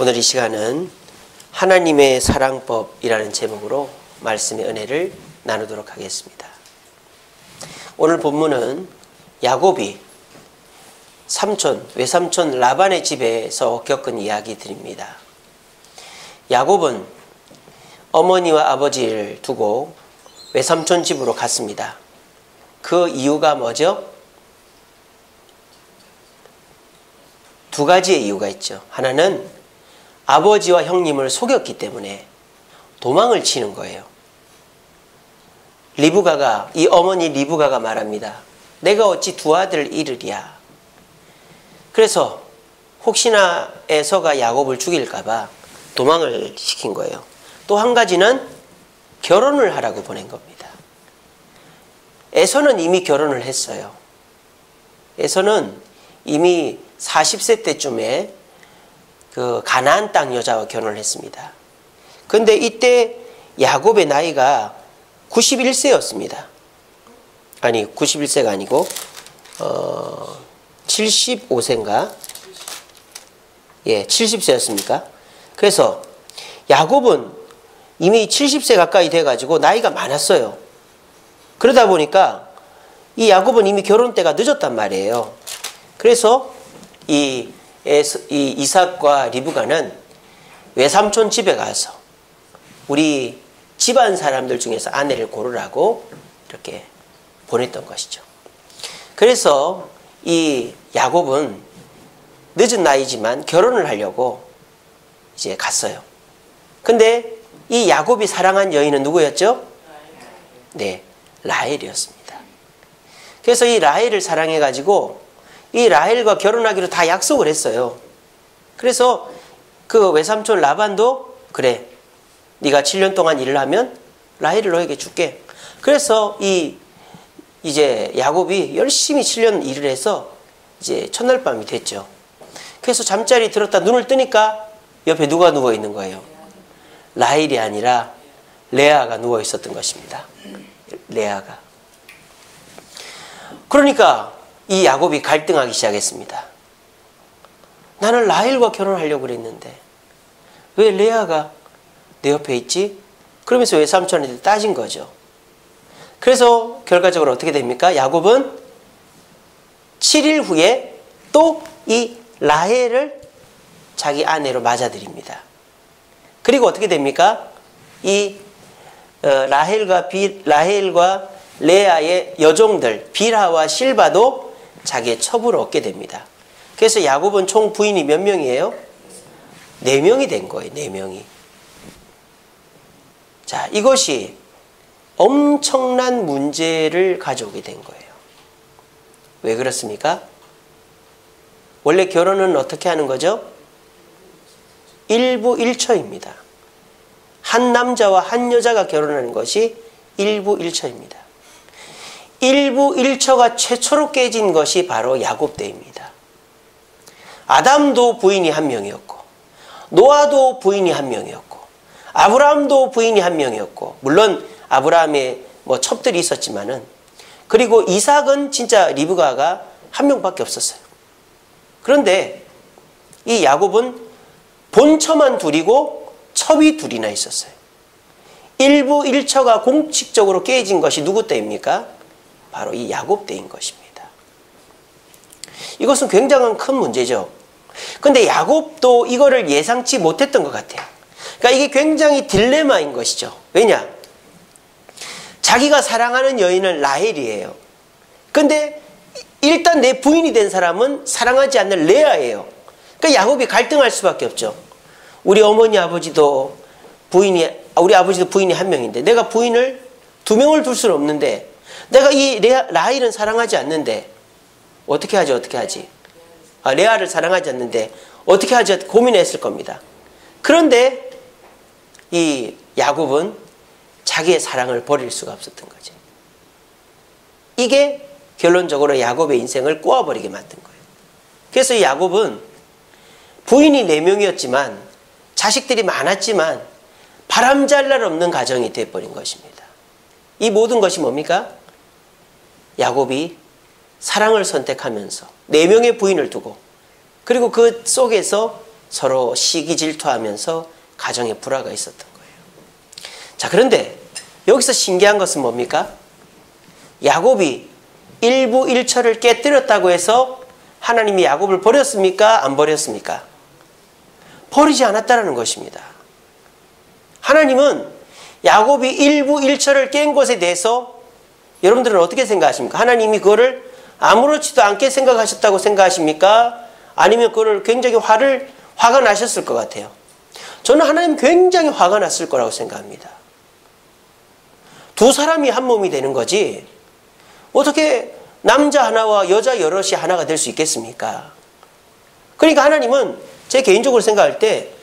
오늘 이 시간은 하나님의 사랑법이라는 제목으로 말씀의 은혜를 나누도록 하겠습니다. 오늘 본문은 야곱이 외삼촌 라반의 집에서 겪은 이야기들입니다. 야곱은 어머니와 아버지를 두고 외삼촌 집으로 갔습니다. 그 이유가 뭐죠? 두 가지의 이유가 있죠. 하나는 아버지와 형님을 속였기 때문에 도망을 치는 거예요. 이 어머니 리브가가 말합니다. 내가 어찌 두 아들을 잃으랴. 그래서 혹시나 에서가 야곱을 죽일까봐 도망을 시킨 거예요. 또 한 가지는 결혼을 하라고 보낸 겁니다. 에서는 이미 결혼을 했어요. 에서는 이미 40세 때쯤에 그 가나안 땅 여자와 결혼을 했습니다. 그런데 이때 야곱의 나이가 91세였습니다. 아니 91세가 아니고 75세인가? 예, 70세였습니까? 그래서 야곱은 이미 70세 가까이 돼가지고 나이가 많았어요. 그러다 보니까 이 야곱은 이미 결혼 때가 늦었단 말이에요. 그래서 이 이삭과 리브가는 외삼촌 집에 가서 우리 집안 사람들 중에서 아내를 고르라고 이렇게 보냈던 것이죠. 그래서 이 야곱은 늦은 나이지만 결혼을 하려고 이제 갔어요. 근데 이 야곱이 사랑한 여인은 누구였죠? 네, 라헬이었습니다. 그래서 이 라헬을 사랑해가지고 이 라헬과 결혼하기로 다 약속을 했어요. 그래서 그 외삼촌 라반도 그래, 네가 7년 동안 일을 하면 라헬을 너에게 줄게. 그래서 이제 야곱이 열심히 7년 일을 해서 이제 첫날 밤이 됐죠. 그래서 잠자리 들었다 눈을 뜨니까 옆에 누가 누워 있는 거예요? 라헬이 아니라 레아가 누워 있었던 것입니다. 레아가. 그러니까 이 야곱이 갈등하기 시작했습니다. 나는 라헬과 결혼하려고 그랬는데 왜 레아가 내 옆에 있지? 그러면서 외삼촌한테 따진 거죠. 그래서 결과적으로 어떻게 됩니까? 야곱은 7일 후에 또 이 라헬을 자기 아내로 맞아들입니다. 그리고 어떻게 됩니까? 이 라헬과 레아의 여종들 빌하와 실바도 자기의 첩으로 얻게 됩니다. 그래서 야곱은 총 부인이 몇 명이에요? 4명이 된 거예요. 4명이. 자, 이것이 엄청난 문제를 가져오게 된 거예요. 왜 그렇습니까? 원래 결혼은 어떻게 하는 거죠? 일부일처입니다. 한 남자와 한 여자가 결혼하는 것이 일부일처입니다. 일부일처가 최초로 깨진 것이 바로 야곱 때입니다. 아담도 부인이 한 명이었고 노아도 부인이 한 명이었고 아브라함도 부인이 한 명이었고 물론 아브라함의 첩들이 있었지만은 그리고 이삭은 진짜 리브가가 한 명밖에 없었어요. 그런데 이 야곱은 본처만 둘이고 첩이 둘이나 있었어요. 일부일처가 공식적으로 깨진 것이 누구 때입니까? 바로 이 야곱 때인 것입니다. 이것은 굉장한 큰 문제죠. 그런데 야곱도 이거를 예상치 못했던 것 같아요. 그러니까 이게 굉장히 딜레마인 것이죠. 왜냐? 자기가 사랑하는 여인은 라헬이에요. 근데 일단 내 부인이 된 사람은 사랑하지 않는 레아예요. 그러니까 야곱이 갈등할 수밖에 없죠. 우리 어머니 아버지도 우리 아버지도 부인이 한 명인데 내가 부인을 2명을 둘 수는 없는데 내가 이 라헬은 사랑하지 않는데 어떻게 하지? 레아를 사랑하지 않는데 어떻게 하지? 고민했을 겁니다. 그런데 이 야곱은 자기의 사랑을 버릴 수가 없었던 거죠. 이게 결론적으로 야곱의 인생을 꼬아버리게 만든 거예요. 그래서 이 야곱은 부인이 4명이었지만 자식들이 많았지만 바람잘 날 없는 가정이 되어버린 것입니다. 이 모든 것이 뭡니까? 야곱이 사랑을 선택하면서 4명의 부인을 두고 그리고 그 속에서 서로 시기 질투하면서 가정에 불화가 있었던 거예요. 자, 그런데 여기서 신기한 것은 뭡니까? 야곱이 일부 일처를 깨뜨렸다고 해서 하나님이 야곱을 버렸습니까? 안 버렸습니까? 버리지 않았다는 것입니다. 하나님은 야곱이 일부 일처를 깬 것에 대해서 여러분들은 어떻게 생각하십니까? 하나님이 그거를 아무렇지도 않게 생각하셨다고 생각하십니까? 아니면 그걸 굉장히 화가 나셨을 것 같아요. 저는 하나님 굉장히 화가 났을 거라고 생각합니다. 두 사람이 한 몸이 되는 거지 어떻게 남자 하나와 여자 여럿이 하나가 될 수 있겠습니까? 그러니까 하나님은 제 개인적으로 생각할 때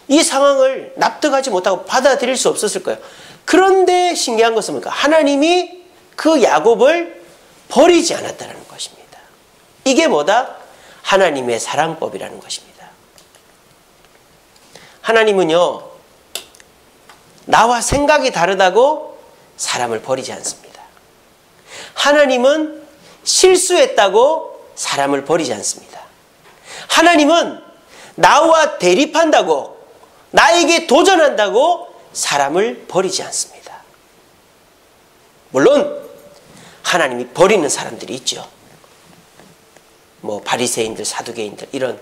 이 상황을 납득하지 못하고 받아들일 수 없었을 거예요. 그런데 신기한 것은 뭡니까? 하나님이 그 야곱을 버리지 않았다는 것입니다. 이게 뭐다? 하나님의 사랑법이라는 것입니다. 하나님은요, 나와 생각이 다르다고 사람을 버리지 않습니다. 하나님은 실수했다고 사람을 버리지 않습니다. 하나님은 나와 대립한다고, 나에게 도전한다고 사람을 버리지 않습니다. 물론 하나님이 버리는 사람들이 있죠. 뭐 바리새인들, 사두개인들, 이런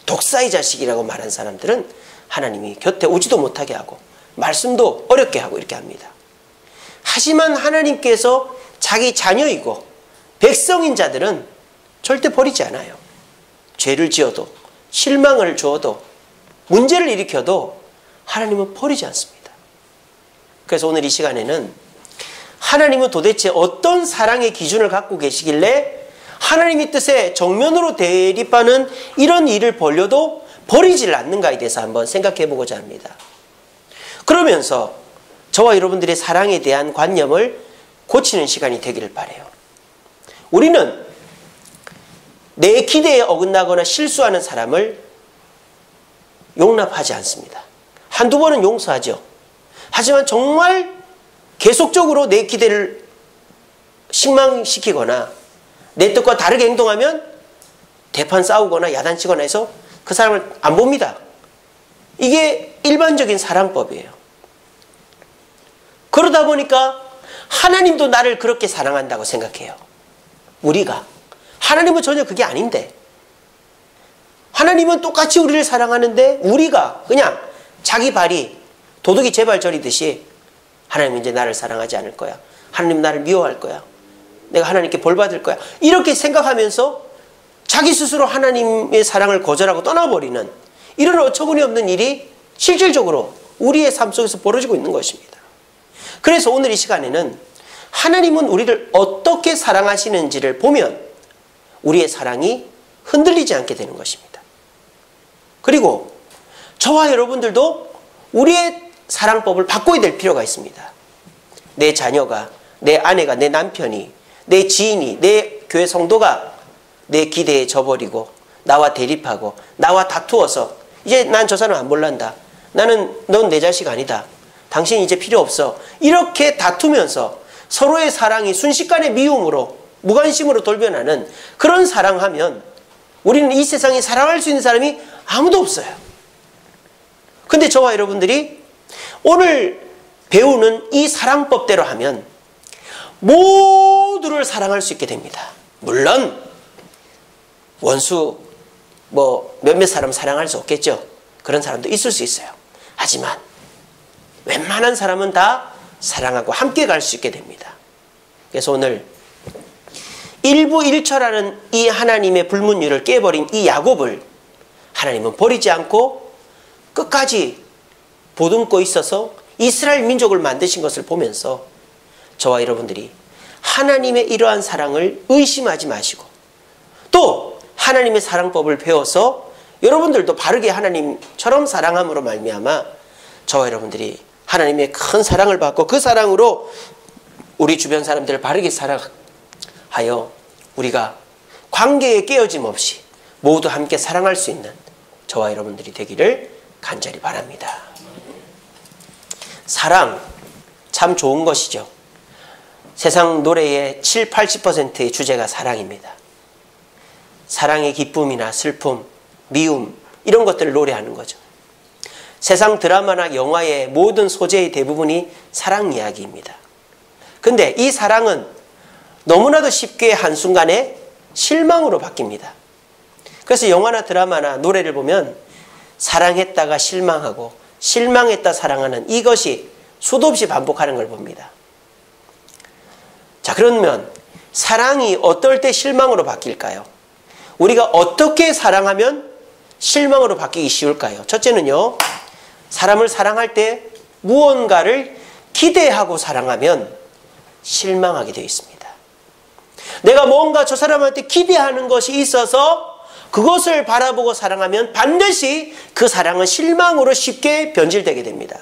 독사의 자식이라고 말한 사람들은 하나님이 곁에 오지도 못하게 하고 말씀도 어렵게 하고 이렇게 합니다. 하지만 하나님께서 자기 자녀이고 백성인 자들은 절대 버리지 않아요. 죄를 지어도, 실망을 주어도, 문제를 일으켜도 하나님은 버리지 않습니다. 그래서 오늘 이 시간에는 하나님은 도대체 어떤 사랑의 기준을 갖고 계시길래 하나님의 뜻에 정면으로 대립하는 이런 일을 벌려도 버리질 않는가에 대해서 한번 생각해 보고자 합니다. 그러면서 저와 여러분들의 사랑에 대한 관념을 고치는 시간이 되기를 바라요. 우리는 내 기대에 어긋나거나 실수하는 사람을 용납하지 않습니다. 한두 번은 용서하죠. 하지만 정말 계속적으로 내 기대를 실망시키거나 내 뜻과 다르게 행동하면 대판 싸우거나 야단치거나 해서 그 사람을 안 봅니다. 이게 일반적인 사랑법이에요. 그러다 보니까 하나님도 나를 그렇게 사랑한다고 생각해요. 우리가. 하나님은 전혀 그게 아닌데, 하나님은 똑같이 우리를 사랑하는데 우리가 그냥 자기 발이 도둑이 제 발 저리듯이 하나님은 이제 나를 사랑하지 않을 거야, 하나님 나를 미워할 거야, 내가 하나님께 벌 받을 거야, 이렇게 생각하면서 자기 스스로 하나님의 사랑을 거절하고 떠나버리는 이런 어처구니 없는 일이 실질적으로 우리의 삶 속에서 벌어지고 있는 것입니다. 그래서 오늘 이 시간에는 하나님은 우리를 어떻게 사랑하시는지를 보면 우리의 사랑이 흔들리지 않게 되는 것입니다. 그리고 저와 여러분들도 우리의 사랑법을 바꿔야 될 필요가 있습니다. 내 자녀가, 내 아내가, 내 남편이, 내 지인이, 내 교회 성도가 내 기대에 져버리고 나와 대립하고 나와 다투어서 이제 난 저 사람 안 볼란다, 나는 넌 내 자식 아니다, 당신 이제 필요 없어, 이렇게 다투면서 서로의 사랑이 순식간에 미움으로, 무관심으로 돌변하는 그런 사랑하면 우리는 이 세상에 사랑할 수 있는 사람이 아무도 없어요. 근데 저와 여러분들이 오늘 배우는 이 사랑법대로 하면 모두를 사랑할 수 있게 됩니다. 물론 원수 몇몇 사람 사랑할 수 없겠죠. 그런 사람도 있을 수 있어요. 하지만 웬만한 사람은 다 사랑하고 함께 갈 수 있게 됩니다. 그래서 오늘 일부 일처라는 이 하나님의 불문율을 깨버린 이 야곱을 하나님은 버리지 않고 끝까지 보듬고 있어서 이스라엘 민족을 만드신 것을 보면서 저와 여러분들이 하나님의 이러한 사랑을 의심하지 마시고 또 하나님의 사랑법을 배워서 여러분들도 바르게 하나님처럼 사랑함으로 말미암아 저와 여러분들이 하나님의 큰 사랑을 받고 그 사랑으로 우리 주변 사람들을 바르게 사랑하여 우리가 관계에 깨어짐 없이 모두 함께 사랑할 수 있는 저와 여러분들이 되기를 간절히 바랍니다. 사랑 참 좋은 것이죠. 세상 노래의 7, 80%의 주제가 사랑입니다. 사랑의 기쁨이나 슬픔, 미움, 이런 것들을 노래하는 거죠. 세상 드라마나 영화의 모든 소재의 대부분이 사랑 이야기입니다. 근데 이 사랑은 너무나도 쉽게 한순간에 실망으로 바뀝니다. 그래서 영화나 드라마나 노래를 보면 사랑했다가 실망하고 실망했다 사랑하는 이것이 수도 없이 반복하는 걸 봅니다. 자, 그러면 사랑이 어떨 때 실망으로 바뀔까요? 우리가 어떻게 사랑하면 실망으로 바뀌기 쉬울까요? 첫째는요, 사람을 사랑할 때 무언가를 기대하고 사랑하면 실망하게 되어 있습니다. 내가 뭔가 저 사람한테 기대하는 것이 있어서 그것을 바라보고 사랑하면 반드시 그 사랑은 실망으로 쉽게 변질되게 됩니다.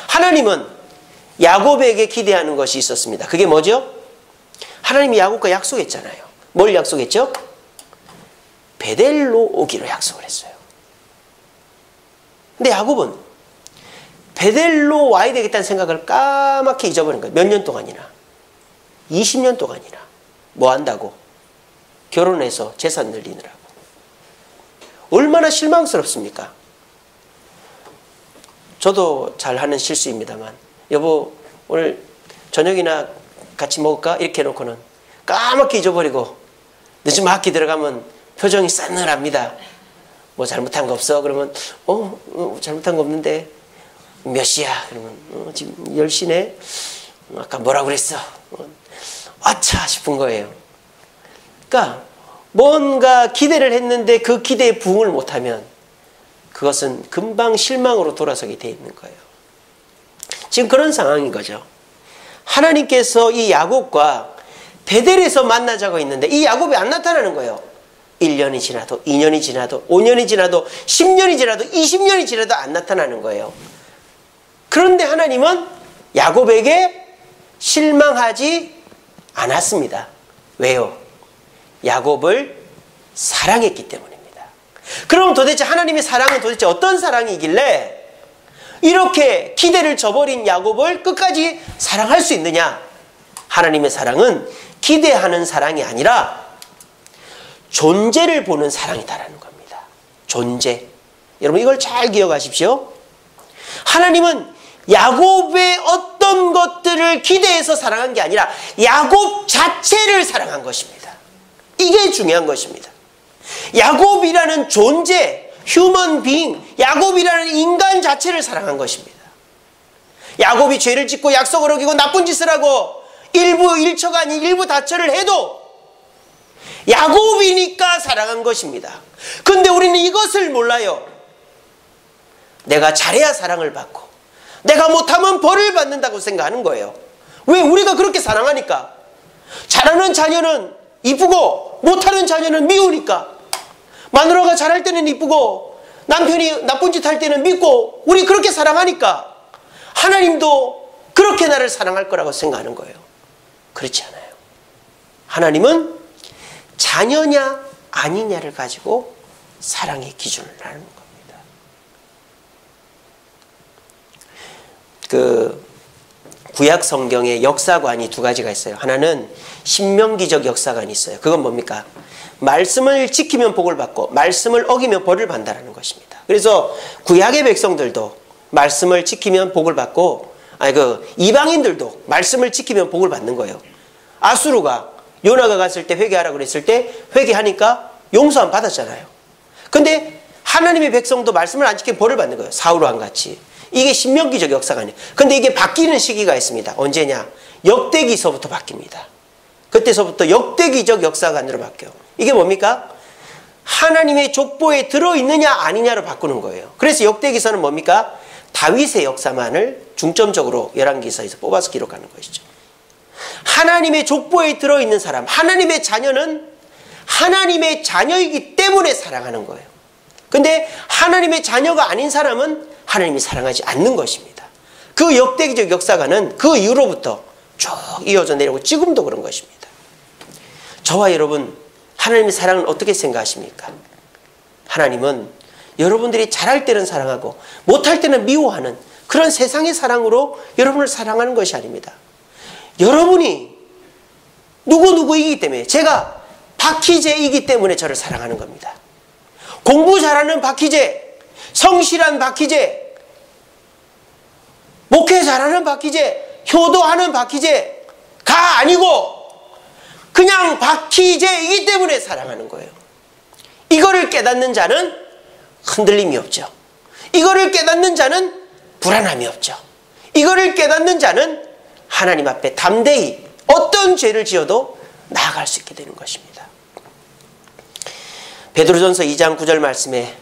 하나님은 야곱에게 기대하는 것이 있었습니다. 그게 뭐죠? 하나님이 야곱과 약속했잖아요. 뭘 약속했죠? 베델로 오기로 약속을 했어요. 근데 야곱은 베델로 와야 되겠다는 생각을 까맣게 잊어버린 거예요. 몇 년 동안이나. 20년 동안이나. 뭐 한다고? 결혼해서 재산 늘리느라고. 얼마나 실망스럽습니까? 저도 잘하는 실수입니다만, 여보 오늘 저녁이나 같이 먹을까? 이렇게 해놓고는 까맣게 잊어버리고 늦은 학기 들어가면 표정이 싸늘합니다. 뭐 잘못한 거 없어? 그러면 잘못한 거 없는데 몇 시야? 그러면 지금 10시네? 아까 뭐라고 그랬어? 아차 싶은 거예요. 그러니까 뭔가 기대를 했는데 그 기대에 부응을 못하면 그것은 금방 실망으로 돌아서게 돼 있는 거예요. 지금 그런 상황인 거죠. 하나님께서 이 야곱과 베델에서 만나자고 했는데 이 야곱이 안 나타나는 거예요. 1년이 지나도 2년이 지나도 5년이 지나도 10년이 지나도 20년이 지나도 안 나타나는 거예요. 그런데 하나님은 야곱에게 실망하지 않았습니다. 왜요? 야곱을 사랑했기 때문입니다. 그럼 도대체 하나님의 사랑은 도대체 어떤 사랑이길래 이렇게 기대를 저버린 야곱을 끝까지 사랑할 수 있느냐? 하나님의 사랑은 기대하는 사랑이 아니라 존재를 보는 사랑이다라는 겁니다. 존재. 여러분 이걸 잘 기억하십시오. 하나님은 야곱의 어떤 것들을 기대해서 사랑한 게 아니라 야곱 자체를 사랑한 것입니다. 이게 중요한 것입니다. 야곱이라는 존재, 휴먼 빙, 야곱이라는 인간 자체를 사랑한 것입니다. 야곱이 죄를 짓고 약속을 어기고 나쁜 짓을 하고 일부 일처가 아닌 일부 다처를 해도 야곱이니까 사랑한 것입니다. 근데 우리는 이것을 몰라요. 내가 잘해야 사랑을 받고 내가 못하면 벌을 받는다고 생각하는 거예요. 왜? 우리가 그렇게 사랑하니까. 잘하는 자녀는 이쁘고 못하는 자녀는 미우니까. 마누라가 잘할 때는 이쁘고 남편이 나쁜 짓 할 때는 밉고 우리 그렇게 사랑하니까 하나님도 그렇게 나를 사랑할 거라고 생각하는 거예요. 그렇지 않아요. 하나님은 자녀냐 아니냐를 가지고 사랑의 기준을 하는 겁니다. 구약 성경에 역사관이 두 가지가 있어요. 하나는 신명기적 역사관이 있어요. 그건 뭡니까? 말씀을 지키면 복을 받고 말씀을 어기면 벌을 받는다는 것입니다. 그래서 구약의 백성들도 말씀을 지키면 복을 받고 이방인들도 말씀을 지키면 복을 받는 거예요. 아수르가 요나가 갔을 때 회개하라고 그랬을 때 회개하니까 용서함 받았잖아요. 근데 하나님의 백성도 말씀을 안 지키면 벌을 받는 거예요. 사울왕 같이. 이게 신명기적 역사가 아니에요. 근데 이게 바뀌는 시기가 있습니다. 언제냐? 역대기서부터 바뀝니다. 그때서부터 역대기적 역사관으로 바뀌어요. 이게 뭡니까? 하나님의 족보에 들어있느냐 아니냐로 바꾸는 거예요. 그래서 역대기서는 뭡니까? 다윗의 역사만을 중점적으로 열왕기서에서 뽑아서 기록하는 것이죠. 하나님의 족보에 들어있는 사람, 하나님의 자녀는 하나님의 자녀이기 때문에 사랑하는 거예요. 근데 하나님의 자녀가 아닌 사람은 하나님이 사랑하지 않는 것입니다. 그 역대기적 역사관은 그 이후로부터 쭉 이어져 내려오고 지금도 그런 것입니다. 저와 여러분, 하나님의 사랑은 어떻게 생각하십니까? 하나님은 여러분들이 잘할 때는 사랑하고 못할 때는 미워하는 그런 세상의 사랑으로 여러분을 사랑하는 것이 아닙니다. 여러분이 누구이기 때문에, 제가 박희재이기 때문에 저를 사랑하는 겁니다. 공부 잘하는 박희재, 성실한 박희재, 목회 잘하는 박희재, 효도하는 박희재가 아니고 그냥 박희재이기 때문에 사랑하는 거예요. 이거를 깨닫는 자는 흔들림이 없죠. 이거를 깨닫는 자는 불안함이 없죠. 이거를 깨닫는 자는 하나님 앞에 담대히 어떤 죄를 지어도 나아갈 수 있게 되는 것입니다. 베드로전서 2장 9절 말씀에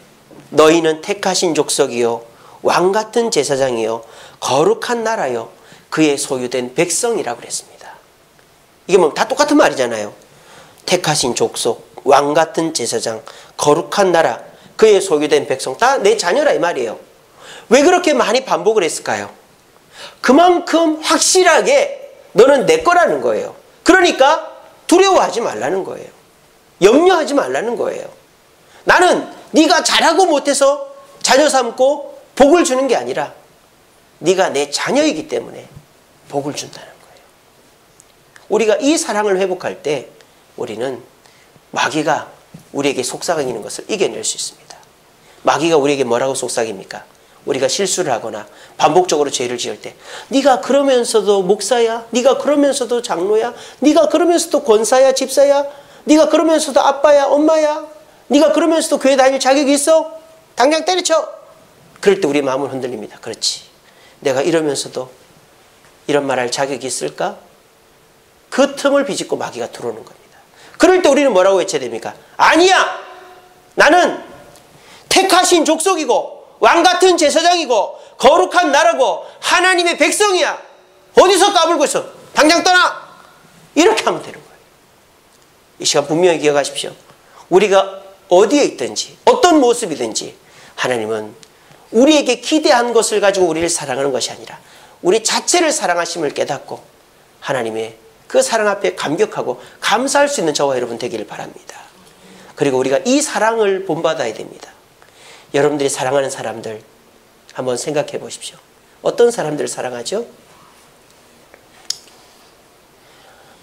너희는 택하신 족속이요 왕같은 제사장이요 거룩한 나라요 그의 소유된 백성이라고 그랬습니다. 이게 뭐 다 똑같은 말이잖아요. 택하신 족속, 왕같은 제사장, 거룩한 나라, 그의 소유된 백성, 다 내 자녀라 이 말이에요. 왜 그렇게 많이 반복을 했을까요? 그만큼 확실하게 너는 내 거라는 거예요. 그러니까 두려워하지 말라는 거예요. 염려하지 말라는 거예요. 나는 네가 잘하고 못해서 자녀 삼고 복을 주는 게 아니라 네가 내 자녀이기 때문에 복을 준다는 거예요. 우리가 이 사랑을 회복할 때 우리는 마귀가 우리에게 속삭이는 것을 이겨낼 수 있습니다. 마귀가 우리에게 뭐라고 속삭입니까? 우리가 실수를 하거나 반복적으로 죄를 지을 때 네가 그러면서도 목사야, 네가 그러면서도 장로야, 네가 그러면서도 권사야, 집사야, 네가 그러면서도 아빠야, 엄마야, 네가 그러면서도 교회 다닐 자격이 있어? 당장 때려쳐! 그럴 때 우리 마음은 흔들립니다. 그렇지, 내가 이러면서도 이런 말할 자격이 있을까? 그 틈을 비집고 마귀가 들어오는 겁니다. 그럴 때 우리는 뭐라고 외쳐야 됩니까? 아니야! 나는 택하신 족속이고 왕같은 제사장이고 거룩한 나라고 하나님의 백성이야. 어디서 까불고 있어? 당장 떠나! 이렇게 하면 되는 거예요. 이 시간 분명히 기억하십시오. 우리가 어디에 있든지 어떤 모습이든지 하나님은 우리에게 기대한 것을 가지고 우리를 사랑하는 것이 아니라 우리 자체를 사랑하심을 깨닫고 하나님의 그 사랑 앞에 감격하고 감사할 수 있는 저와 여러분 되기를 바랍니다. 그리고 우리가 이 사랑을 본받아야 됩니다. 여러분들이 사랑하는 사람들 한번 생각해 보십시오. 어떤 사람들을 사랑하죠?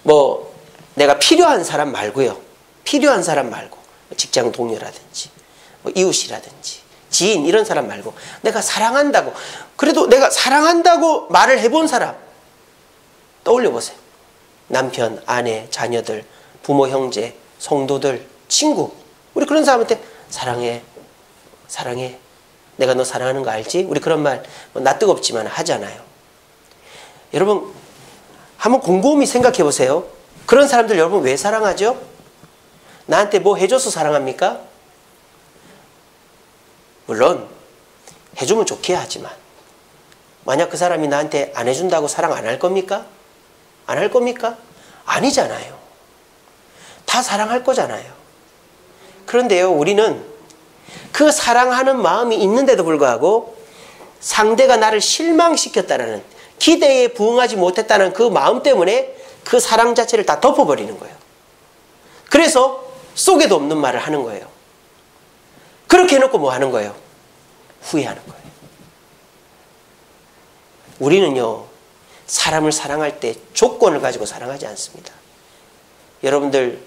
뭐 내가 필요한 사람 말고요. 필요한 사람 말고 직장 동료라든지 뭐 이웃이라든지 지인 이런 사람 말고 내가 사랑한다고, 그래도 내가 사랑한다고 말을 해본 사람 떠올려 보세요. 남편, 아내, 자녀들, 부모, 형제, 성도들, 친구, 우리 그런 사람한테 사랑해, 사랑해, 내가 너 사랑하는 거 알지? 우리 그런 말 나 뜨겁지만 하잖아요. 여러분 한번 곰곰이 생각해 보세요. 그런 사람들 여러분 왜 사랑하죠? 나한테 뭐 해줘서 사랑합니까? 물론 해주면 좋게 하지만 만약 그 사람이 나한테 안 해준다고 사랑 안 할 겁니까? 안 할 겁니까? 아니잖아요. 다 사랑할 거잖아요. 그런데요, 우리는 그 사랑하는 마음이 있는데도 불구하고 상대가 나를 실망시켰다는, 기대에 부응하지 못했다는 그 마음 때문에 그 사랑 자체를 다 덮어버리는 거예요. 그래서 속에도 없는 말을 하는 거예요. 그렇게 해놓고 뭐 하는 거예요? 후회하는 거예요. 우리는요, 사람을 사랑할 때 조건을 가지고 사랑하지 않습니다. 여러분들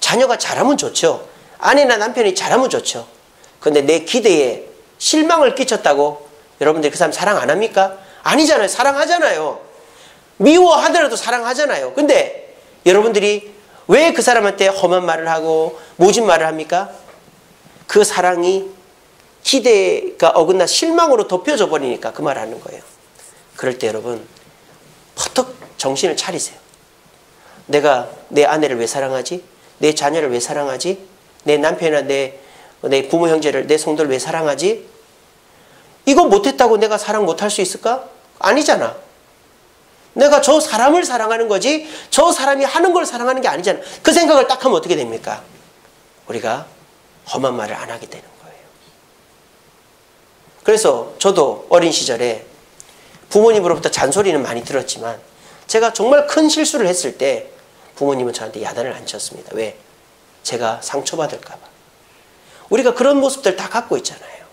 자녀가 잘하면 좋죠. 아내나 남편이 잘하면 좋죠. 그런데 내 기대에 실망을 끼쳤다고 여러분들 그 사람 사랑 안 합니까? 아니잖아요. 사랑하잖아요. 미워하더라도 사랑하잖아요. 근데 여러분들이 왜 그 사람한테 험한 말을 하고 모진 말을 합니까? 그 사랑이 기대가 어긋나 실망으로 덮여져 버리니까 그 말을 하는 거예요. 그럴 때 여러분 퍼뜩 정신을 차리세요. 내가 내 아내를 왜 사랑하지? 내 자녀를 왜 사랑하지? 내 남편이나 내 부모 형제를, 내 성도를 왜 사랑하지? 이거 못했다고 내가 사랑 못할 수 있을까? 아니잖아. 내가 저 사람을 사랑하는 거지 저 사람이 하는 걸 사랑하는 게 아니잖아. 그 생각을 딱 하면 어떻게 됩니까? 우리가 험한 말을 안 하게 되는 거예요. 그래서 저도 어린 시절에 부모님으로부터 잔소리는 많이 들었지만 제가 정말 큰 실수를 했을 때 부모님은 저한테 야단을 안 쳤습니다. 왜? 제가 상처받을까 봐. 우리가 그런 모습들 다 갖고 있잖아요.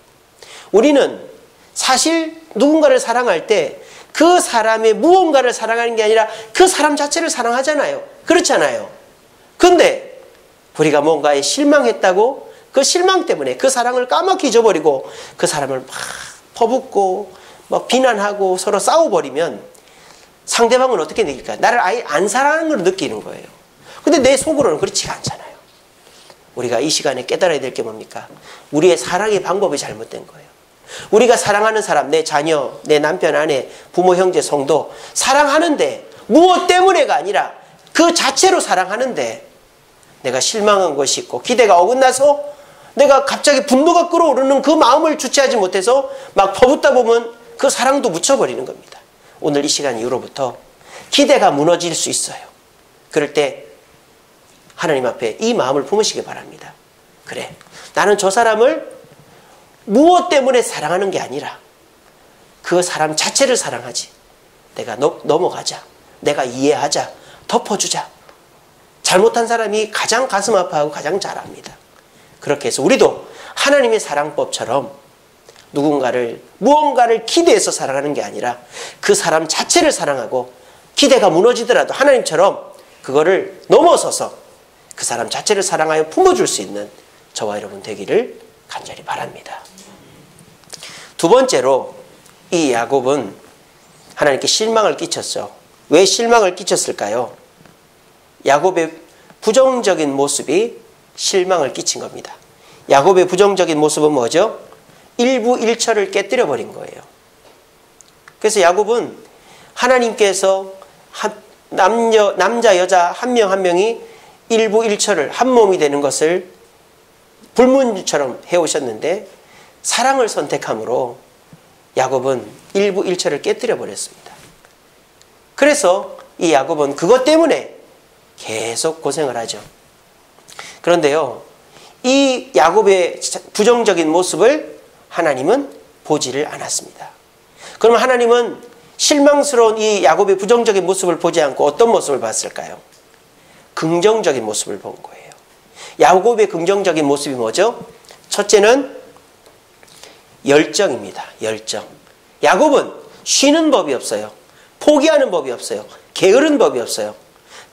우리는 사실 누군가를 사랑할 때 그 사람의 무언가를 사랑하는 게 아니라 그 사람 자체를 사랑하잖아요. 그렇잖아요. 근데 우리가 뭔가에 실망했다고 그 실망 때문에 그 사랑을 까맣게 잊어버리고 그 사람을 막 퍼붓고 막 비난하고 서로 싸워버리면 상대방은 어떻게 느낄까요? 나를 아예 안 사랑하는 걸 느끼는 거예요. 근데 내 속으로는 그렇지가 않잖아요. 우리가 이 시간에 깨달아야 될 게 뭡니까? 우리의 사랑의 방법이 잘못된 거예요. 우리가 사랑하는 사람, 내 자녀, 내 남편, 아내, 부모, 형제, 성도 사랑하는데 무엇 때문에가 아니라 그 자체로 사랑하는데 내가 실망한 것이 있고 기대가 어긋나서 내가 갑자기 분노가 끓어오르는 그 마음을 주체하지 못해서 막 퍼붓다 보면 그 사랑도 묻혀버리는 겁니다. 오늘 이 시간 이후로부터 기대가 무너질 수 있어요. 그럴 때 하나님 앞에 이 마음을 품으시기 바랍니다. 그래, 나는 저 사람을 무엇 때문에 사랑하는 게 아니라 그 사람 자체를 사랑하지. 내가 넘어가자. 내가 이해하자. 덮어주자. 잘못한 사람이 가장 가슴 아파하고 가장 잘 압니다. 그렇게 해서 우리도 하나님의 사랑법처럼 누군가를 무언가를 기대해서 사랑하는 게 아니라 그 사람 자체를 사랑하고 기대가 무너지더라도 하나님처럼 그거를 넘어서서 그 사람 자체를 사랑하여 품어줄 수 있는 저와 여러분 되기를 간절히 바랍니다. 두 번째로 이 야곱은 하나님께 실망을 끼쳤죠. 왜 실망을 끼쳤을까요? 야곱의 부정적인 모습이 실망을 끼친 겁니다. 야곱의 부정적인 모습은 뭐죠? 일부일처를 깨뜨려버린 거예요. 그래서 야곱은 하나님께서 남자 여자 한 명 한 명이 일부일처를 한 몸이 되는 것을 불문처럼 해오셨는데 사랑을 선택함으로 야곱은 일부일처를 깨뜨려버렸습니다. 그래서 이 야곱은 그것 때문에 계속 고생을 하죠. 그런데요, 이 야곱의 부정적인 모습을 하나님은 보지를 않았습니다. 그러면 하나님은 실망스러운 이 야곱의 부정적인 모습을 보지 않고 어떤 모습을 봤을까요? 긍정적인 모습을 본 거예요. 야곱의 긍정적인 모습이 뭐죠? 첫째는 열정입니다. 열정. 야곱은 쉬는 법이 없어요. 포기하는 법이 없어요. 게으른 법이 없어요.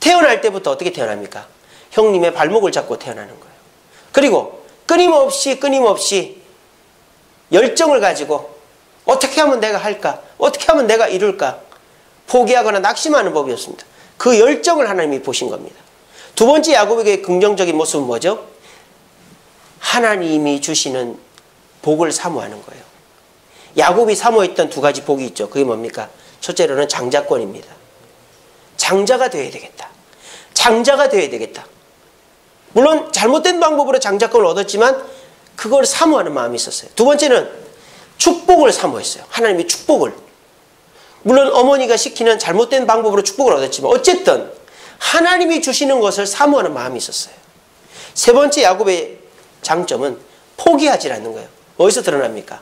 태어날 때부터 어떻게 태어납니까? 형님의 발목을 잡고 태어나는 거예요. 그리고 끊임없이 열정을 가지고 어떻게 하면 내가 할까? 어떻게 하면 내가 이룰까? 포기하거나 낙심하는 법이 없습니다. 그 열정을 하나님이 보신 겁니다. 두 번째 야곱에게 긍정적인 모습은 뭐죠? 하나님이 주시는 복을 사모하는 거예요. 야곱이 사모했던 두 가지 복이 있죠. 그게 뭡니까? 첫째로는 장자권입니다. 장자가 되어야 되겠다. 장자가 되어야 되겠다. 물론 잘못된 방법으로 장자권을 얻었지만 그걸 사모하는 마음이 있었어요. 두 번째는 축복을 사모했어요. 하나님의 축복을. 물론 어머니가 시키는 잘못된 방법으로 축복을 얻었지만 어쨌든 하나님이 주시는 것을 사모하는 마음이 있었어요. 세 번째 야곱의 장점은 포기하지 않는 거예요. 어디서 드러납니까?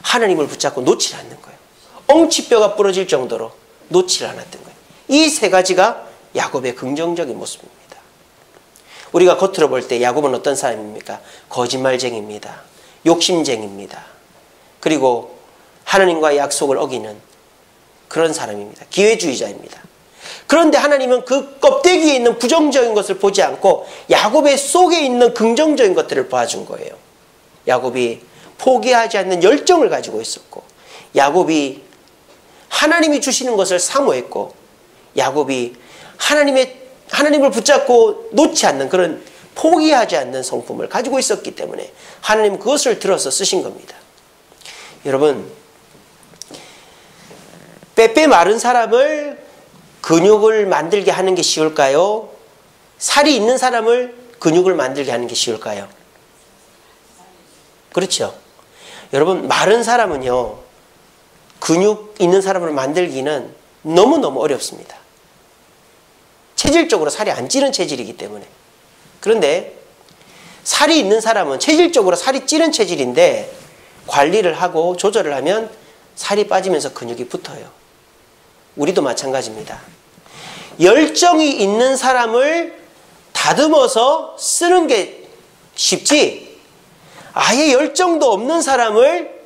하나님을 붙잡고 놓지 않는 거예요. 엉치뼈가 부러질 정도로 놓지 않았던 거예요. 이 세 가지가 야곱의 긍정적인 모습입니다. 우리가 겉으로 볼 때 야곱은 어떤 사람입니까? 거짓말쟁이입니다. 욕심쟁이입니다. 그리고 하나님과 약속을 어기는 그런 사람입니다. 기회주의자입니다. 그런데 하나님은 그 껍데기에 있는 부정적인 것을 보지 않고 야곱의 속에 있는 긍정적인 것들을 봐준 거예요. 야곱이 포기하지 않는 열정을 가지고 있었고, 야곱이 하나님이 주시는 것을 사모했고, 야곱이 하나님을 붙잡고 놓지 않는 그런 포기하지 않는 성품을 가지고 있었기 때문에 하나님은 그것을 들어서 쓰신 겁니다. 여러분, 빼빼 마른 사람을 근육을 만들게 하는 게 쉬울까요? 살이 있는 사람을 근육을 만들게 하는 게 쉬울까요? 그렇죠. 여러분, 마른 사람은요, 근육 있는 사람을 만들기는 너무너무 어렵습니다. 체질적으로 살이 안 찌는 체질이기 때문에. 그런데 살이 있는 사람은 체질적으로 살이 찌는 체질인데 관리를 하고 조절을 하면 살이 빠지면서 근육이 붙어요. 우리도 마찬가지입니다. 열정이 있는 사람을 다듬어서 쓰는 게 쉽지, 아예 열정도 없는 사람을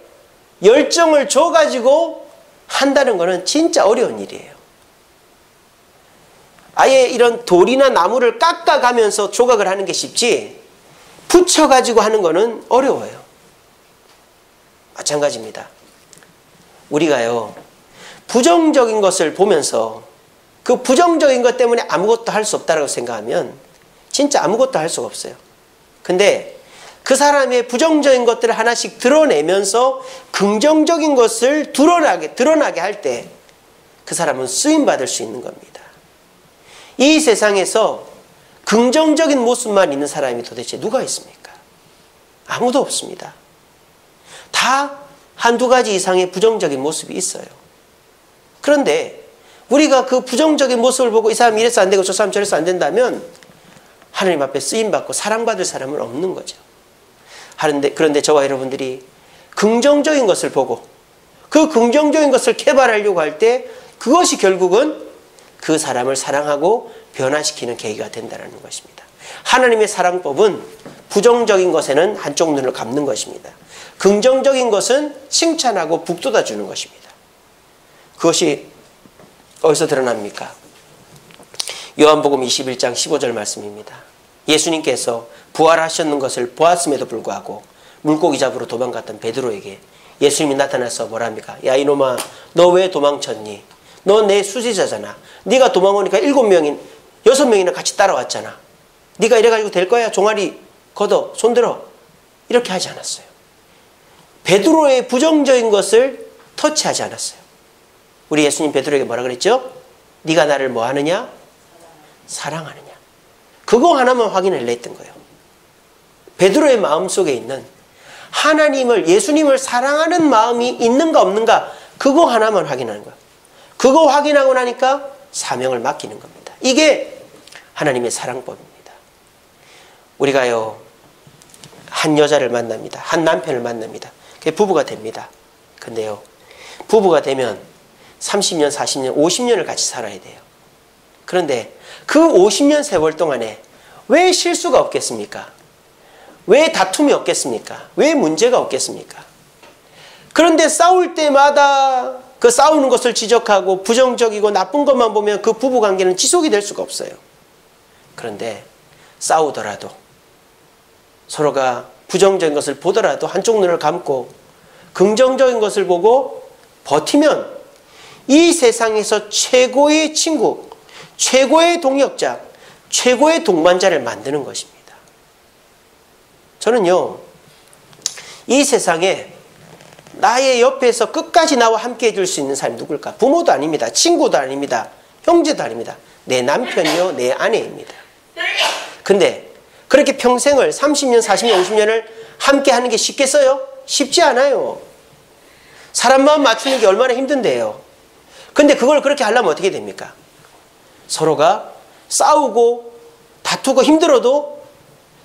열정을 줘가지고 한다는 것은 진짜 어려운 일이에요. 아예 이런 돌이나 나무를 깎아가면서 조각을 하는 게 쉽지, 붙여가지고 하는 거는 어려워요. 마찬가지입니다. 우리가요, 부정적인 것을 보면서 그 부정적인 것 때문에 아무것도 할 수 없다고 생각하면 진짜 아무것도 할 수가 없어요. 근데 그 사람의 부정적인 것들을 하나씩 드러내면서 긍정적인 것을 드러나게 할 때 그 사람은 쓰임받을 수 있는 겁니다. 이 세상에서 긍정적인 모습만 있는 사람이 도대체 누가 있습니까? 아무도 없습니다. 다 한두 가지 이상의 부정적인 모습이 있어요. 그런데 우리가 그 부정적인 모습을 보고 이 사람 이래서 안 되고 저 사람 저래서 안 된다면 하나님 앞에 쓰임받고 사랑받을 사람은 없는 거죠. 그런데 저와 여러분들이 긍정적인 것을 보고 그 긍정적인 것을 개발하려고 할 때 그것이 결국은 그 사람을 사랑하고 변화시키는 계기가 된다는 것입니다. 하나님의 사랑법은 부정적인 것에는 한쪽 눈을 감는 것입니다. 긍정적인 것은 칭찬하고 북돋아 주는 것입니다. 그것이 어디서 드러납니까? 요한복음 21장 15절 말씀입니다. 예수님께서 부활하셨는 것을 보았음에도 불구하고 물고기 잡으러 도망갔던 베드로에게 예수님이 나타나서 뭐라 합니까? 야 이놈아, 너 왜 도망쳤니? 너 내 수제자잖아. 네가 도망오니까 6명이나 같이 따라왔잖아. 네가 이래가지고 될 거야? 종아리 걷어, 손들어. 이렇게 하지 않았어요. 베드로의 부정적인 것을 터치하지 않았어요. 우리 예수님 베드로에게 뭐라 그랬죠? 네가 나를 뭐 하느냐? 사랑하느냐? 그거 하나만 확인을 했던 거예요. 베드로의 마음속에 있는 하나님을, 예수님을 사랑하는 마음이 있는가 없는가, 그거 하나만 확인하는 거예요. 그거 확인하고 나니까 사명을 맡기는 겁니다. 이게 하나님의 사랑법입니다. 우리가요, 한 여자를 만납니다. 한 남편을 만납니다. 그게 부부가 됩니다. 근데요, 부부가 되면 30년, 40년, 50년을 같이 살아야 돼요. 그런데 그 50년 세월 동안에 왜 실수가 없겠습니까? 왜 다툼이 없겠습니까? 왜 문제가 없겠습니까? 그런데 싸울 때마다 그 싸우는 것을 지적하고 부정적이고 나쁜 것만 보면 그 부부관계는 지속이 될 수가 없어요. 그런데 싸우더라도 서로가 부정적인 것을 보더라도 한쪽 눈을 감고 긍정적인 것을 보고 버티면 이 세상에서 최고의 친구, 최고의 동역자, 최고의 동반자를 만드는 것입니다. 저는요, 이 세상에 나의 옆에서 끝까지 나와 함께 해줄 수 있는 사람이 누굴까? 부모도 아닙니다. 친구도 아닙니다. 형제도 아닙니다. 내 남편이요, 내 아내입니다. 근데 그렇게 평생을 30년, 40년, 50년을 함께 하는 게 쉽겠어요? 쉽지 않아요. 사람 마음 맞추는 게 얼마나 힘든데요. 근데 그걸 그렇게 하려면 어떻게 됩니까? 서로가 싸우고 다투고 힘들어도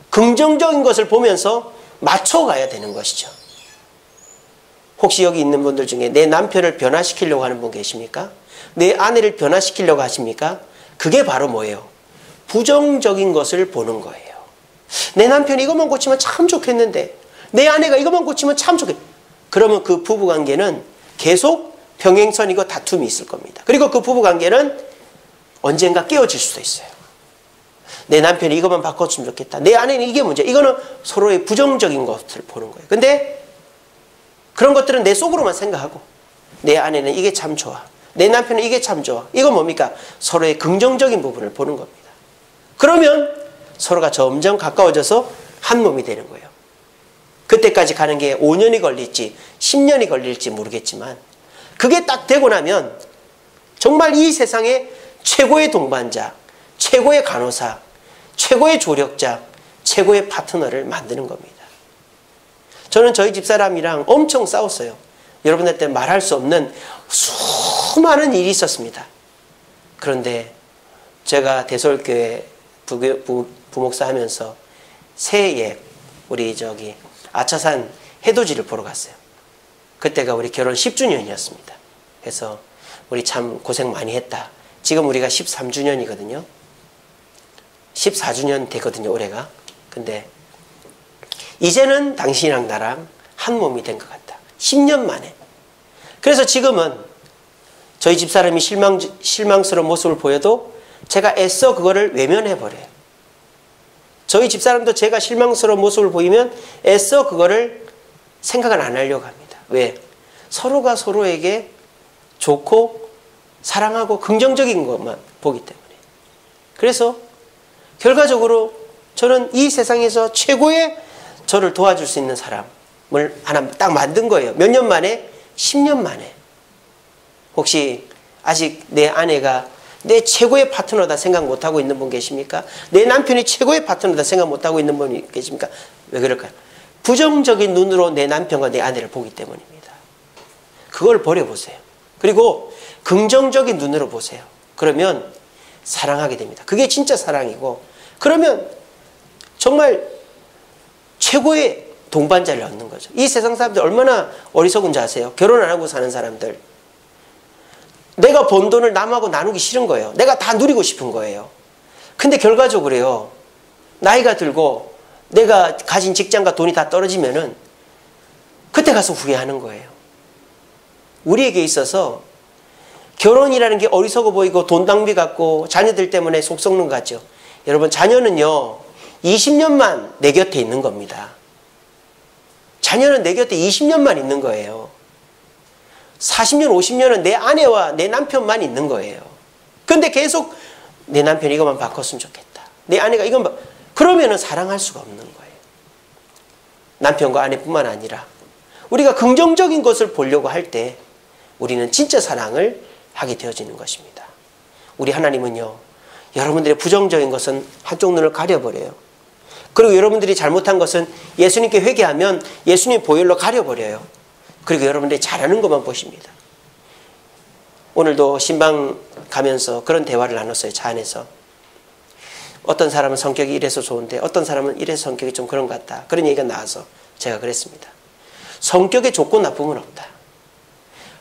긍정적인 것을 보면서 맞춰가야 되는 것이죠. 혹시 여기 있는 분들 중에 내 남편을 변화시키려고 하는 분 계십니까? 내 아내를 변화시키려고 하십니까? 그게 바로 뭐예요? 부정적인 것을 보는 거예요. 내 남편이 이것만 고치면 참 좋겠는데, 내 아내가 이것만 고치면 참 좋겠. 그러면 그 부부관계는 계속 평행선이고 다툼이 있을 겁니다. 그리고 그 부부관계는 언젠가 깨어질 수도 있어요. 내 남편이 이것만 바꿨으면 좋겠다. 내 아내는 이게 문제. 이거는 서로의 부정적인 것을 보는 거예요. 근데 그런 것들은 내 속으로만 생각하고, 내 아내는 이게 참 좋아, 내 남편은 이게 참 좋아. 이건 뭡니까? 서로의 긍정적인 부분을 보는 겁니다. 그러면 서로가 점점 가까워져서 한 몸이 되는 거예요. 그때까지 가는 게 5년이 걸릴지 10년이 걸릴지 모르겠지만, 그게 딱 되고 나면 정말 이 세상의 최고의 동반자, 최고의 간호사, 최고의 조력자, 최고의 파트너를 만드는 겁니다. 저는 저희 집사람이랑 엄청 싸웠어요. 여러분들한테 말할 수 없는 수많은 일이 있었습니다. 그런데 제가 대솔교회 부목사 하면서 새해에 우리 아차산 해돋이를 보러 갔어요. 그때가 우리 결혼 10주년이었습니다. 그래서 우리 참 고생 많이 했다. 지금 우리가 13주년이거든요. 14주년 되거든요, 올해가. 근데 이제는 당신이랑 나랑 한 몸이 된 것 같다. 10년 만에. 그래서 지금은 저희 집사람이 실망스러운 모습을 보여도 제가 애써 그거를 외면해버려요. 저희 집사람도 제가 실망스러운 모습을 보이면 애써 그거를 생각을 안 하려고 합니다. 왜? 서로가 서로에게 좋고 사랑하고 긍정적인 것만 보기 때문에. 그래서 결과적으로 저는 이 세상에서 최고의 저를 도와줄 수 있는 사람을 하나 딱 만든 거예요. 몇 년 만에? 10년 만에. 혹시 아직 내 아내가 내 최고의 파트너다 생각 못하고 있는 분 계십니까? 내 남편이 최고의 파트너다 생각 못하고 있는 분이 계십니까? 왜 그럴까요? 부정적인 눈으로 내 남편과 내 아내를 보기 때문입니다. 그걸 버려보세요. 그리고 긍정적인 눈으로 보세요. 그러면 사랑하게 됩니다. 그게 진짜 사랑이고, 그러면 정말 최고의 동반자를 얻는 거죠. 이 세상 사람들 얼마나 어리석은지 아세요? 결혼 안 하고 사는 사람들. 내가 번 돈을 남하고 나누기 싫은 거예요. 내가 다 누리고 싶은 거예요. 근데 결과적으로요, 나이가 들고 내가 가진 직장과 돈이 다 떨어지면은 그때 가서 후회하는 거예요. 우리에게 있어서 결혼이라는 게 어리석어 보이고 돈 낭비 같고 자녀들 때문에 속 썩는 것 같죠. 여러분, 자녀는요 20년만 내 곁에 있는 겁니다. 자녀는 내 곁에 20년만 있는 거예요. 40년, 50년은 내 아내와 내 남편만 있는 거예요. 근데 계속 내 남편이 이것만 바꿨으면 좋겠다. 내 아내가 이것만 그러면은 사랑할 수가 없는 거예요. 남편과 아내뿐만 아니라 우리가 긍정적인 것을 보려고 할 때 우리는 진짜 사랑을 하게 되어지는 것입니다. 우리 하나님은요, 여러분들의 부정적인 것은 한쪽 눈을 가려버려요. 그리고 여러분들이 잘못한 것은 예수님께 회개하면 예수님 보혈로 가려버려요. 그리고 여러분들이 잘하는 것만 보십니다. 오늘도 신방 가면서 그런 대화를 나눴어요. 차 안에서. 어떤 사람은 성격이 이래서 좋은데 어떤 사람은 이래서 성격이 좀 그런 것 같다. 그런 얘기가 나와서 제가 그랬습니다. 성격에 좋고 나쁨은 없다.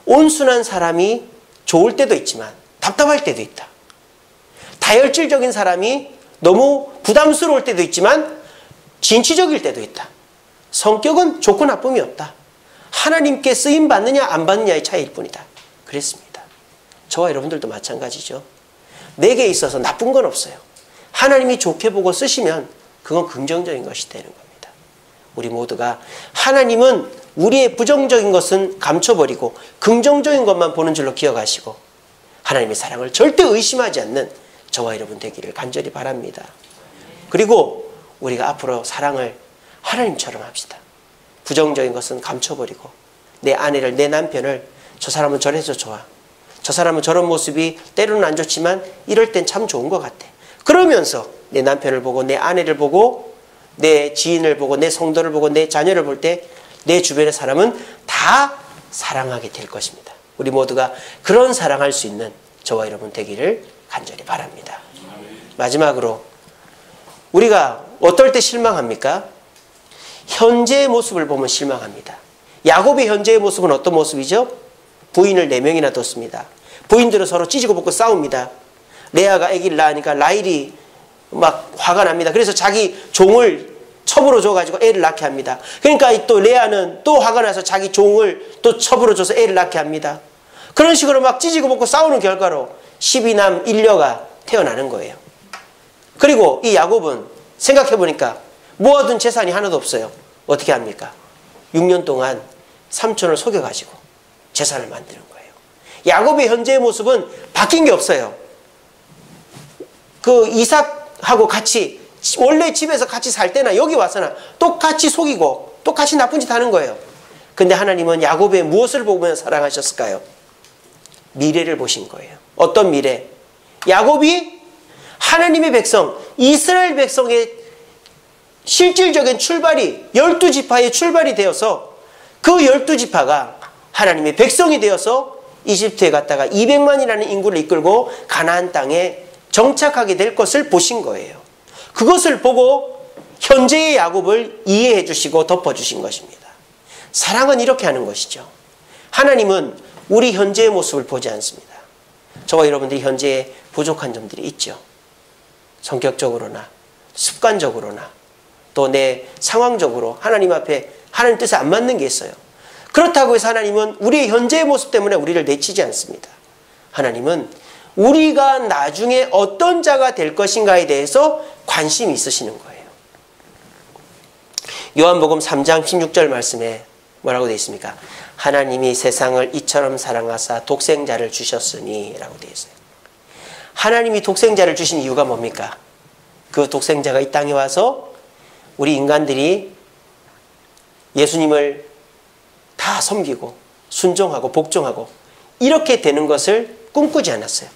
온순한 사람이 좋을 때도 있지만 답답할 때도 있다. 다혈질적인 사람이 너무 부담스러울 때도 있지만 진취적일 때도 있다. 성격은 좋고 나쁨이 없다. 하나님께 쓰임 받느냐 안 받느냐의 차이일 뿐이다. 그랬습니다. 저와 여러분들도 마찬가지죠. 내게 있어서 나쁜 건 없어요. 하나님이 좋게 보고 쓰시면 그건 긍정적인 것이 되는 겁니다. 우리 모두가 하나님은 우리의 부정적인 것은 감춰버리고 긍정적인 것만 보는 줄로 기억하시고 하나님의 사랑을 절대 의심하지 않는 저와 여러분 되기를 간절히 바랍니다. 그리고 우리가 앞으로 사랑을 하나님처럼 합시다. 부정적인 것은 감춰버리고 내 아내를, 내 남편을 저 사람은 저래서 좋아. 저 사람은 저런 모습이 때로는 안 좋지만 이럴 땐 참 좋은 것 같아. 그러면서 내 남편을 보고 내 아내를 보고 내 지인을 보고 내 성도를 보고 내 자녀를 볼 때 내 주변의 사람은 다 사랑하게 될 것입니다. 우리 모두가 그런 사랑할 수 있는 저와 여러분 되기를 간절히 바랍니다. 마지막으로 우리가 어떨 때 실망합니까? 현재의 모습을 보면 실망합니다. 야곱의 현재의 모습은 어떤 모습이죠? 부인을 4명이나 뒀습니다. 부인들은 서로 찢고 볶고 싸웁니다. 레아가 아기를 낳으니까 라헬이 막 화가 납니다. 그래서 자기 종을 첩으로 줘가지고 애를 낳게 합니다. 그러니까 또 레아는 또 화가 나서 자기 종을 또 첩으로 줘서 애를 낳게 합니다. 그런 식으로 막 찢고 볶고 싸우는 결과로 12남 1녀가 태어나는 거예요. 그리고 이 야곱은 생각해보니까 모아둔 재산이 하나도 없어요. 어떻게 합니까? 6년 동안 삼촌을 속여가지고 재산을 만드는 거예요. 야곱의 현재의 모습은 바뀐 게 없어요. 그 이삭하고 같이 원래 집에서 같이 살 때나 여기 와서나 똑같이 속이고 똑같이 나쁜 짓 하는 거예요. 근데 하나님은 야곱의 무엇을 보면 사랑하셨을까요? 미래를 보신 거예요. 어떤 미래? 야곱이 하나님의 백성, 이스라엘 백성의 실질적인 출발이 12지파의 출발이 되어서 그 12지파가 하나님의 백성이 되어서 이집트에 갔다가 200만이라는 인구를 이끌고 가나안 땅에 정착하게 될 것을 보신 거예요. 그것을 보고 현재의 야곱을 이해해 주시고 덮어주신 것입니다. 사랑은 이렇게 하는 것이죠. 하나님은 우리 현재의 모습을 보지 않습니다. 저와 여러분들이 현재에 부족한 점들이 있죠. 성격적으로나 습관적으로나 또 내 상황적으로 하나님 앞에 하나님 뜻에 안 맞는 게 있어요. 그렇다고 해서 하나님은 우리의 현재의 모습 때문에 우리를 내치지 않습니다. 하나님은 우리가 나중에 어떤 자가 될 것인가에 대해서 관심이 있으시는 거예요. 요한복음 3장 16절 말씀에 뭐라고 되어 있습니까? 하나님이 세상을 이처럼 사랑하사 독생자를 주셨으니 라고 되어 있어요. 하나님이 독생자를 주신 이유가 뭡니까? 그 독생자가 이 땅에 와서 우리 인간들이 예수님을 다 섬기고 순종하고 복종하고 이렇게 되는 것을 꿈꾸지 않았어요.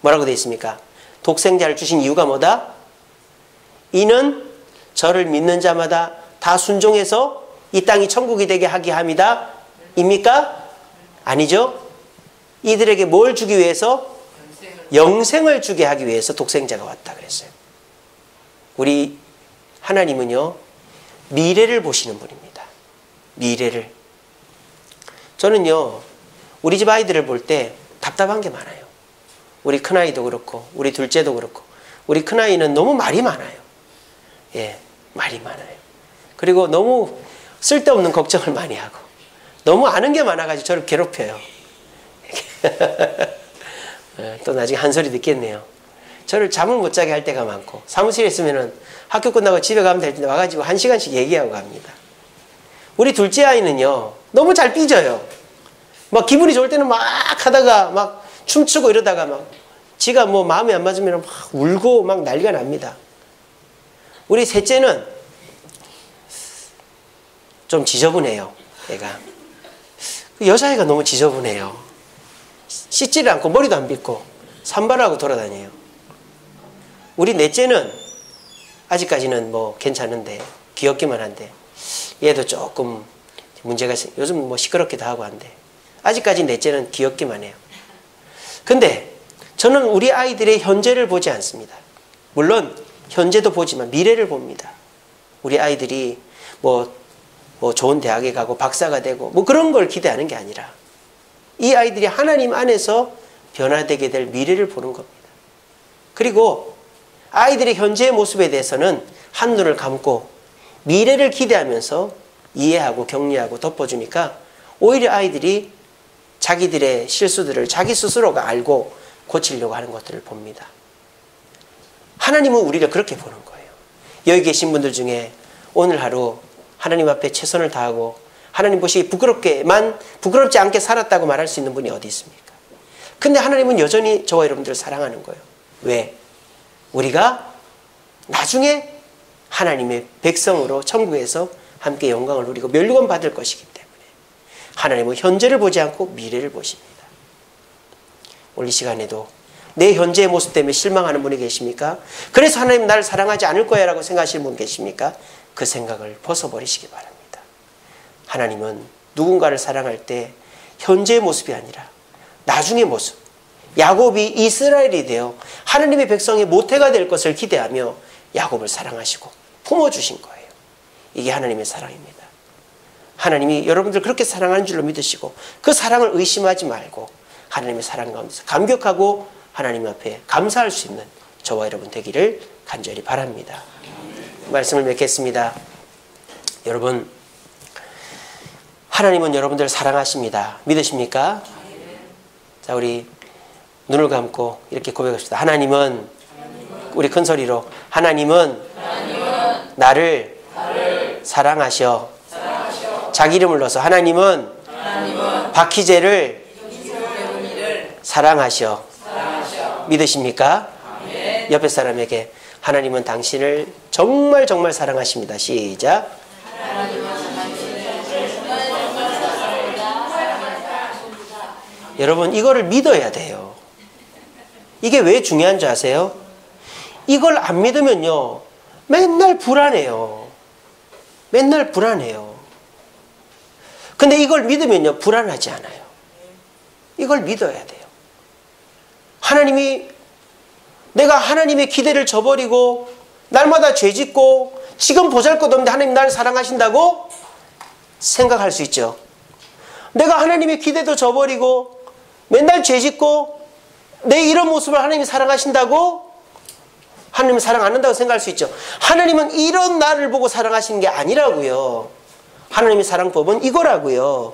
뭐라고 되어 있습니까? 독생자를 주신 이유가 뭐다? 이는 저를 믿는 자마다 다 순종해서 이 땅이 천국이 되게 하게 합니다. 입니까? 아니죠. 이들에게 뭘 주기 위해서? 영생을 주게 하기 위해서 독생자가 왔다 그랬어요. 우리 하나님은요, 미래를 보시는 분입니다. 미래를. 저는요, 우리 집 아이들을 볼 때 답답한 게 많아요. 우리 큰아이도 그렇고 우리 둘째도 그렇고 우리 큰아이는 너무 말이 많아요. 예, 말이 많아요. 그리고 너무 쓸데없는 걱정을 많이 하고 너무 아는 게 많아가지고 저를 괴롭혀요. 또 나중에 한 소리 듣겠네요. 저를 잠을 못 자게 할 때가 많고 사무실에 있으면은 학교 끝나고 집에 가면 될 텐데 와가지고 1시간씩 얘기하고 갑니다. 우리 둘째 아이는요, 너무 잘 삐져요. 막 기분이 좋을 때는 막 하다가 막 춤추고 이러다가 막 지가 뭐 마음에 안 맞으면 막 울고 막 난리가 납니다. 우리 셋째는 좀 지저분해요. 얘가. 여자애가 너무 지저분해요. 씻지를 않고 머리도 안 빗고 산발하고 돌아다녀요. 우리 넷째는 아직까지는 뭐 괜찮은데 귀엽기만 한데 얘도 조금 문제가 있어요. 요즘 뭐 시끄럽기도 하고 한데 아직까지 넷째는 귀엽기만 해요. 근데 저는 우리 아이들의 현재를 보지 않습니다. 물론 현재도 보지만 미래를 봅니다. 우리 아이들이 뭐 좋은 대학에 가고 박사가 되고 뭐 그런 걸 기대하는 게 아니라 이 아이들이 하나님 안에서 변화되게 될 미래를 보는 겁니다. 그리고 아이들의 현재의 모습에 대해서는 한눈을 감고 미래를 기대하면서 이해하고 격려하고 덮어주니까 오히려 아이들이 자기들의 실수들을 자기 스스로가 알고 고치려고 하는 것들을 봅니다. 하나님은 우리를 그렇게 보는 거예요. 여기 계신 분들 중에 오늘 하루 하나님 앞에 최선을 다하고 하나님 보시기 부끄럽지 않게 살았다고 말할 수 있는 분이 어디 있습니까? 근데 하나님은 여전히 저와 여러분들을 사랑하는 거예요. 왜? 우리가 나중에 하나님의 백성으로 천국에서 함께 영광을 누리고 멸류관 받을 것이기 때문에 하나님은 현재를 보지 않고 미래를 보십니다. 오늘 이 시간에도 내 현재의 모습 때문에 실망하는 분이 계십니까? 그래서 하나님 나를 사랑하지 않을 거야 라고 생각하시는 분 계십니까? 그 생각을 벗어버리시기 바랍니다. 하나님은 누군가를 사랑할 때 현재의 모습이 아니라 나중의 모습, 야곱이 이스라엘이 되어 하나님의 백성의 모태가 될 것을 기대하며 야곱을 사랑하시고 품어주신 거예요. 이게 하나님의 사랑입니다. 하나님이 여러분들 그렇게 사랑하는 줄로 믿으시고 그 사랑을 의심하지 말고 하나님의 사랑 가운데서 감격하고 하나님 앞에 감사할 수 있는 저와 여러분 되기를 간절히 바랍니다. 말씀을 맺겠습니다. 여러분, 하나님은 여러분들을 사랑하십니다. 믿으십니까? 자, 우리 눈을 감고 이렇게 고백합시다. 하나님은, 우리 큰 소리로, 하나님은 나를 사랑하셔. 자기 이름을 넣어서 하나님은 박희재를 사랑하셔. 믿으십니까? 옆에 사람에게 하나님은 당신을 정말 정말 사랑하십니다. 시작. 여러분, 이거를 믿어야 돼요. 이게 왜 중요한 줄 아세요? 이걸 안 믿으면요, 맨날 불안해요. 맨날 불안해요. 근데 이걸 믿으면요, 불안하지 않아요. 이걸 믿어야 돼요. 하나님이, 내가 하나님의 기대를 저버리고 날마다 죄짓고 지금 보잘것없는데 하나님 나를 사랑하신다고 생각할 수 있죠. 내가 하나님의 기대도 저버리고 맨날 죄짓고 내 이런 모습을 하나님이 사랑하신다고, 하나님은 사랑 안 한다고 생각할 수 있죠. 하나님은 이런 나를 보고 사랑하시는 게 아니라고요. 하나님의 사랑법은 이거라고요.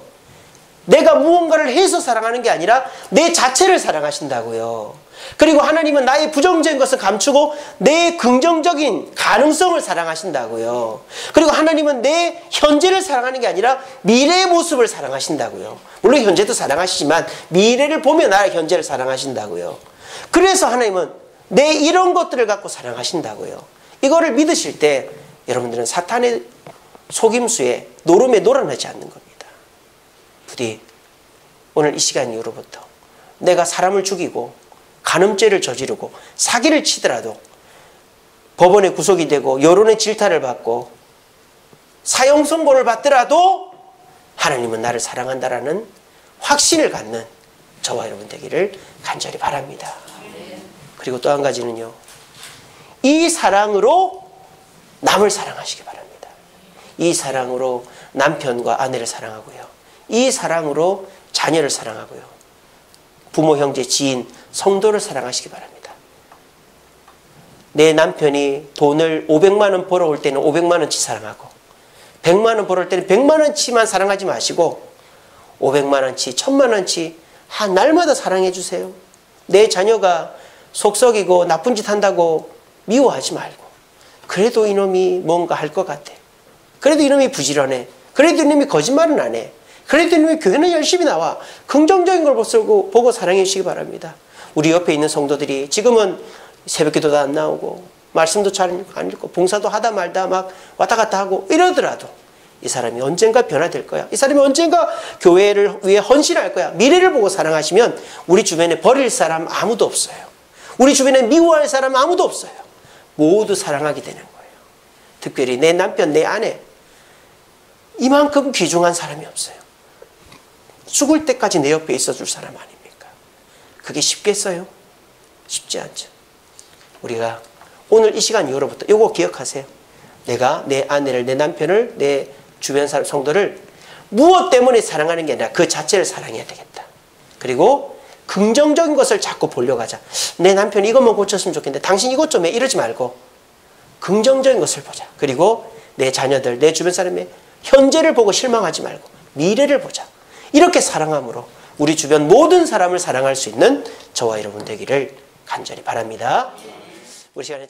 내가 무언가를 해서 사랑하는 게 아니라 내 자체를 사랑하신다고요. 그리고 하나님은 나의 부정적인 것을 감추고 내 긍정적인 가능성을 사랑하신다고요. 그리고 하나님은 내 현재를 사랑하는 게 아니라 미래의 모습을 사랑하신다고요. 물론 현재도 사랑하시지만 미래를 보며 나의 현재를 사랑하신다고요. 그래서 하나님은 내 이런 것들을 갖고 사랑하신다고요. 이거를 믿으실 때 여러분들은 사탄의 속임수에 노름에 놀아나지 않는 겁니다. 부디 오늘 이 시간 이후로부터 내가 사람을 죽이고 간음죄를 저지르고 사기를 치더라도 법원에 구속이 되고 여론의 질타를 받고 사형 선고를 받더라도 하나님은 나를 사랑한다라는 확신을 갖는 저와 여러분 되기를 간절히 바랍니다. 그리고 또 한 가지는요. 이 사랑으로 남을 사랑하시기 바랍니다. 이 사랑으로 남편과 아내를 사랑하고요. 이 사랑으로 자녀를 사랑하고요. 부모, 형제, 지인, 성도를 사랑하시기 바랍니다. 내 남편이 돈을 500만 원 벌어올 때는 500만 원치 사랑하고 100만 원 벌어올 때는 100만 원치만 사랑하지 마시고 500만 원치, 1000만 원치 한 날마다 사랑해 주세요. 내 자녀가 속썩이고 나쁜 짓 한다고 미워하지 말고 그래도 이놈이 뭔가 할 것 같아. 그래도 이놈이 부지런해. 그래도 이놈이 거짓말은 안 해. 그래도 이놈이 교회는 열심히 나와. 긍정적인 걸 보고 사랑해 주시기 바랍니다. 우리 옆에 있는 성도들이 지금은 새벽기도도 안 나오고 말씀도 잘 안 읽고 봉사도 하다 말다 막 왔다 갔다 하고 이러더라도 이 사람이 언젠가 변화될 거야. 이 사람이 언젠가 교회를 위해 헌신할 거야. 미래를 보고 사랑하시면 우리 주변에 버릴 사람 아무도 없어요. 우리 주변에 미워할 사람 아무도 없어요. 모두 사랑하게 되는 거예요. 특별히 내 남편, 내 아내 이만큼 귀중한 사람이 없어요. 죽을 때까지 내 옆에 있어줄 사람 아닙니까? 그게 쉽겠어요? 쉽지 않죠. 우리가 오늘 이 시간 이후로부터 이거 기억하세요. 내가 내 아내를, 내 남편을, 내 주변 사람, 성도를 무엇 때문에 사랑하는 게 아니라 그 자체를 사랑해야 되겠다. 그리고 긍정적인 것을 자꾸 보려고 하자. 내 남편이 이것만 고쳤으면 좋겠는데 당신 이것 좀 해. 이러지 말고 긍정적인 것을 보자. 그리고 내 자녀들, 내 주변 사람의 현재를 보고 실망하지 말고 미래를 보자. 이렇게 사랑함으로 우리 주변 모든 사람을 사랑할 수 있는 저와 여러분 되기를 간절히 바랍니다. 우리 시간에